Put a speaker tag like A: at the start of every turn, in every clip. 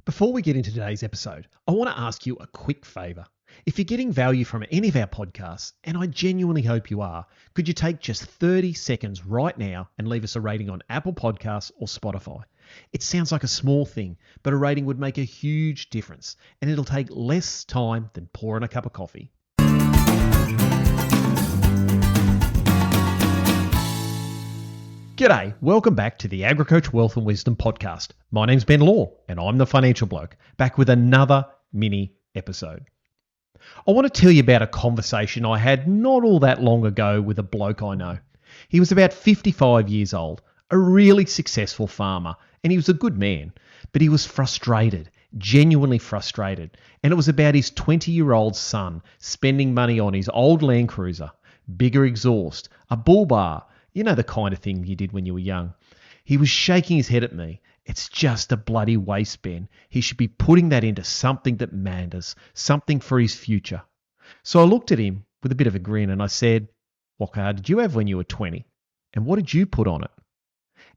A: Before we get into today's episode, I want to ask you a quick favour. If you're getting value from any of our podcasts, and I genuinely hope you are, could you take just 30 seconds right now and leave us a rating on Apple Podcasts or Spotify? It sounds like a small thing, but a rating would make a huge difference, and it'll take less time than pouring a cup of coffee. G'day, welcome back to the AgriCoach Wealth and Wisdom podcast. My name's Ben Law and I'm the Financial Bloke, back with another mini episode. I want to tell you about a conversation I had not all that long ago with a bloke I know. He was about 55 years old, a really successful farmer, and he was a good man, but he was frustrated, genuinely frustrated, and it was about his 20-year-old son spending money on his old Landcruiser, bigger exhaust, a bull bar, you know, the kind of thing you did when you were young. He was shaking his head at me. It's just a bloody waste, Ben. He should be putting that into something that matters, something for his future. So I looked at him with a bit of a grin and I said, "What car did you have when you were 20? And what did you put on it?"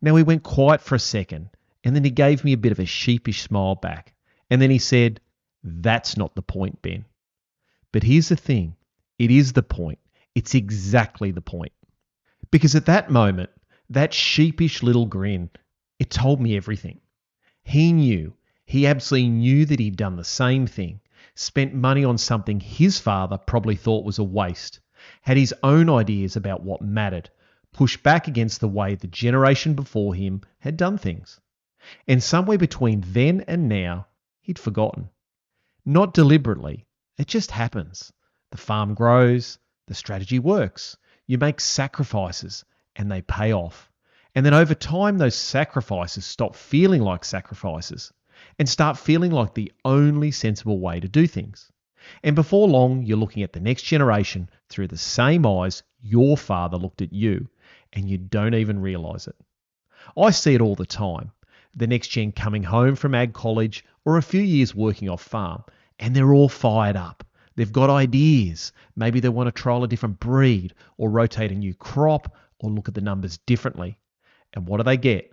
A: Now he went quiet for a second and then he gave me a bit of a sheepish smile back. And then he said, "That's not the point, Ben." But here's the thing. It is the point. It's exactly the point. Because at that moment, that sheepish little grin, it told me everything. He absolutely knew that he'd done the same thing, spent money on something his father probably thought was a waste, had his own ideas about what mattered, pushed back against the way the generation before him had done things. And somewhere between then and now, he'd forgotten. Not deliberately, it just happens. The farm grows, the strategy works. You make sacrifices and they pay off. And then over time, those sacrifices stop feeling like sacrifices and start feeling like the only sensible way to do things. And before long, you're looking at the next generation through the same eyes your father looked at you, and you don't even realise it. I see it all the time. The next gen coming home from ag college or a few years working off farm, and they're all fired up. They've got ideas. Maybe they want to trial a different breed or rotate a new crop or look at the numbers differently. And what do they get?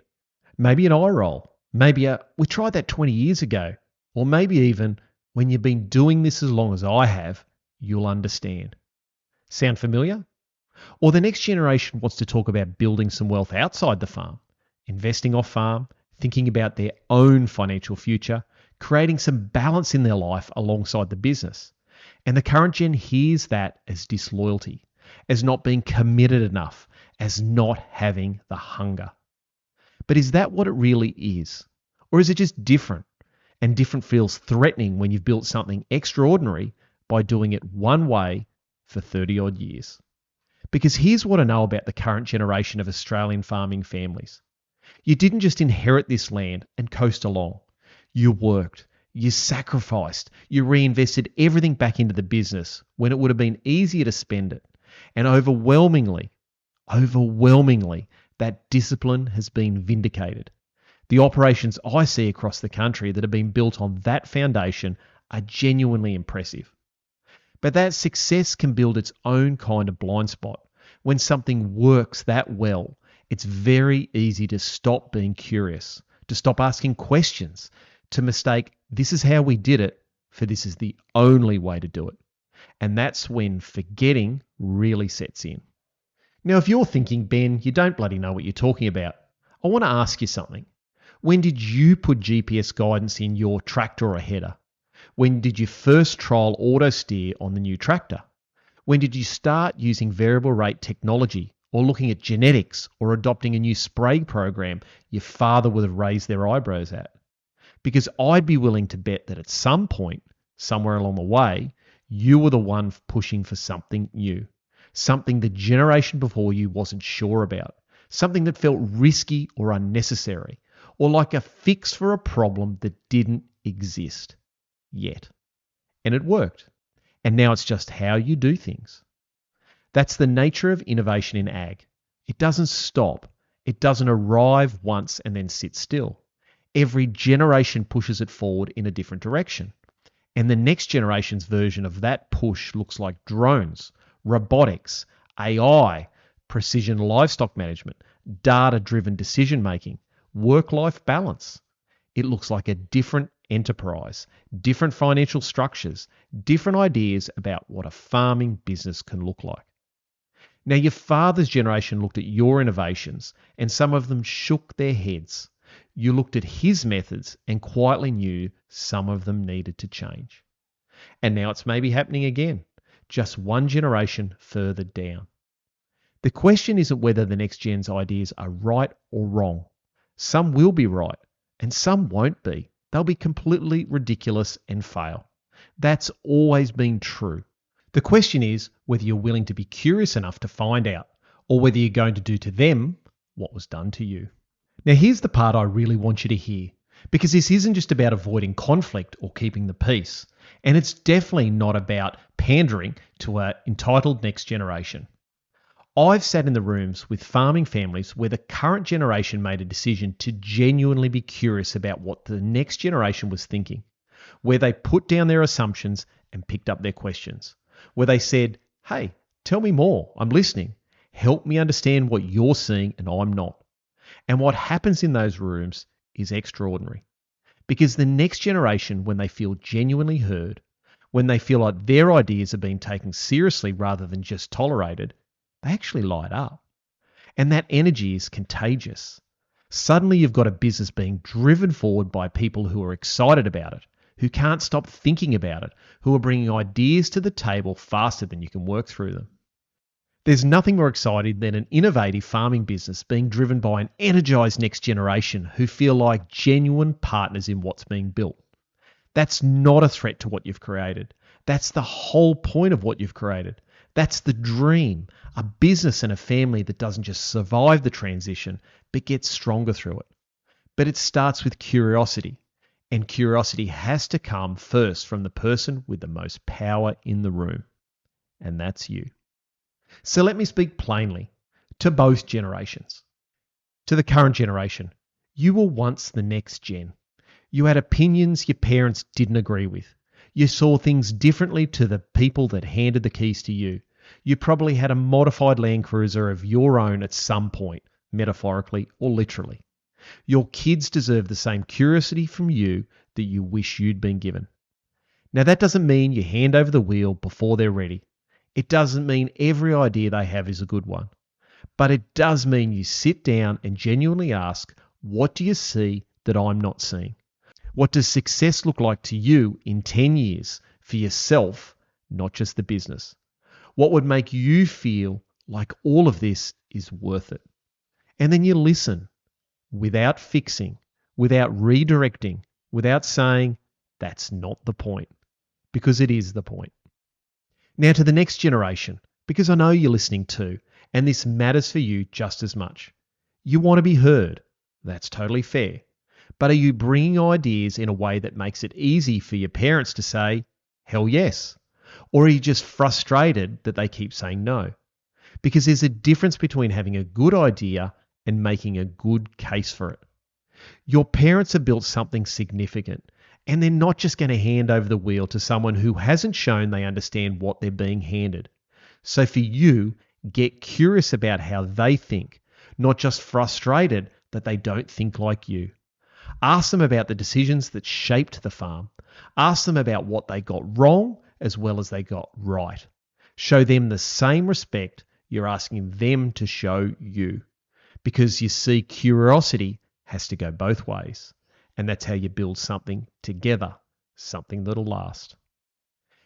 A: Maybe an eye roll. Maybe we tried that 20 years ago. Or maybe even, when you've been doing this as long as I have, you'll understand. Sound familiar? Or the next generation wants to talk about building some wealth outside the farm, investing off farm, thinking about their own financial future, creating some balance in their life alongside the business. And the current gen hears that as disloyalty, as not being committed enough, as not having the hunger. But is that what it really is? Or is it just different? And different feels threatening when you've built something extraordinary by doing it one way for 30 odd years. Because here's what I know about the current generation of Australian farming families. You didn't just inherit this land and coast along. You worked. You sacrificed, you reinvested everything back into the business when it would have been easier to spend it. And overwhelmingly, that discipline has been vindicated. The operations I see across the country that have been built on that foundation are genuinely impressive. But that success can build its own kind of blind spot. When something works that well, it's very easy to stop being curious, to stop asking questions, to mistake "this is how we did it" for "this is the only way to do it." And that's when forgetting really sets in. Now, if you're thinking, "Ben, you don't bloody know what you're talking about," I want to ask you something. When did you put GPS guidance in your tractor or header? When did you first trial auto steer on the new tractor? When did you start using variable rate technology or looking at genetics or adopting a new spray program your father would have raised their eyebrows at? Because I'd be willing to bet that at some point, somewhere along the way, you were the one pushing for something new, something the generation before you wasn't sure about, something that felt risky or unnecessary, or like a fix for a problem that didn't exist yet. And it worked. And now it's just how you do things. That's the nature of innovation in ag. It doesn't stop. It doesn't arrive once and then sit still. Every generation pushes it forward in a different direction. And the next generation's version of that push looks like drones, robotics, AI, precision livestock management, data-driven decision-making, work-life balance. It looks like a different enterprise, different financial structures, different ideas about what a farming business can look like. Now, your father's generation looked at your innovations and some of them shook their heads. You looked at his methods and quietly knew some of them needed to change. And now it's maybe happening again, just one generation further down. The question isn't whether the next gen's ideas are right or wrong. Some will be right and some won't be. They'll be completely ridiculous and fail. That's always been true. The question is whether you're willing to be curious enough to find out, or whether you're going to do to them what was done to you. Now, here's the part I really want you to hear, because this isn't just about avoiding conflict or keeping the peace, and it's definitely not about pandering to an entitled next generation. I've sat in the rooms with farming families where the current generation made a decision to genuinely be curious about what the next generation was thinking, where they put down their assumptions and picked up their questions, where they said, "Hey, tell me more, I'm listening. Help me understand what you're seeing and I'm not." And what happens in those rooms is extraordinary. Because the next generation, when they feel genuinely heard, when they feel like their ideas are being taken seriously rather than just tolerated, they actually light up. And that energy is contagious. Suddenly you've got a business being driven forward by people who are excited about it, who can't stop thinking about it, who are bringing ideas to the table faster than you can work through them. There's nothing more exciting than an innovative farming business being driven by an energized next generation who feel like genuine partners in what's being built. That's not a threat to what you've created. That's the whole point of what you've created. That's the dream, a business and a family that doesn't just survive the transition, but gets stronger through it. But it starts with curiosity, and curiosity has to come first from the person with the most power in the room, and that's you. So let me speak plainly to both generations. To the current generation, you were once the next gen. You had opinions your parents didn't agree with. You saw things differently to the people that handed the keys to you. You probably had a modified Landcruiser of your own at some point, metaphorically or literally. Your kids deserve the same curiosity from you that you wish you'd been given. Now, that doesn't mean you hand over the wheel before they're ready. It doesn't mean every idea they have is a good one. But it does mean you sit down and genuinely ask, what do you see that I'm not seeing? What does success look like to you in 10 years for yourself, not just the business? What would make you feel like all of this is worth it? And then you listen without fixing, without redirecting, without saying, that's not the point, because it is the point. Now to the next generation, because I know you're listening too, and this matters for you just as much. You want to be heard. That's totally fair. But are you bringing ideas in a way that makes it easy for your parents to say, hell yes? Or are you just frustrated that they keep saying no? Because there's a difference between having a good idea and making a good case for it. Your parents have built something significant, and they're not just going to hand over the wheel to someone who hasn't shown they understand what they're being handed. So for you, get curious about how they think, not just frustrated that they don't think like you. Ask them about the decisions that shaped the farm. Ask them about what they got wrong as well as they got right. Show them the same respect you're asking them to show you. Because you see, curiosity has to go both ways. And that's how you build something together, something that'll last.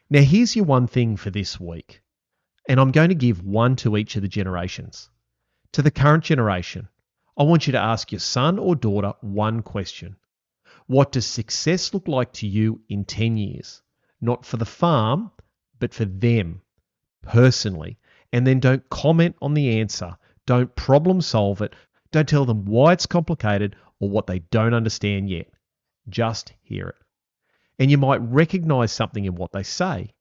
A: Now, here's your one thing for this week. And I'm going to give one to each of the generations. To the current generation, I want you to ask your son or daughter one question. What does success look like to you in 10 years? Not for the farm, but for them, personally. And then don't comment on the answer. Don't problem solve it. Don't tell them why it's complicated or what they don't understand yet. Just hear it. And you might recognize something in what they say,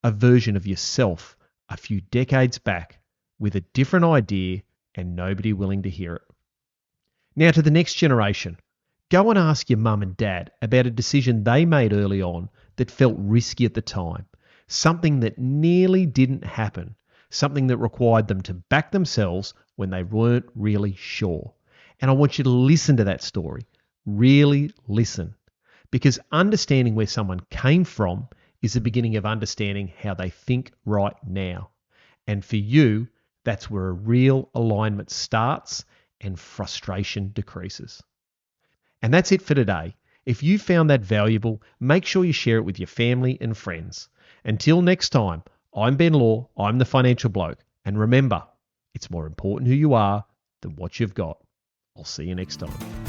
A: a version of yourself a few decades back with a different idea and nobody willing to hear it. Now to the next generation, go and ask your mum and dad about a decision they made early on that felt risky at the time, something that nearly didn't happen, something that required them to back themselves when they weren't really sure. And I want you to listen to that story. Really listen. because understanding where someone came from is the beginning of understanding how they think right now. And for you, that's where a real alignment starts and frustration decreases. And that's it for today. If you found that valuable, make sure you share it with your family and friends. Until next time, I'm Ben Law, I'm the Financial Bloke. And remember, it's more important who you are than what you've got. I'll see you next time.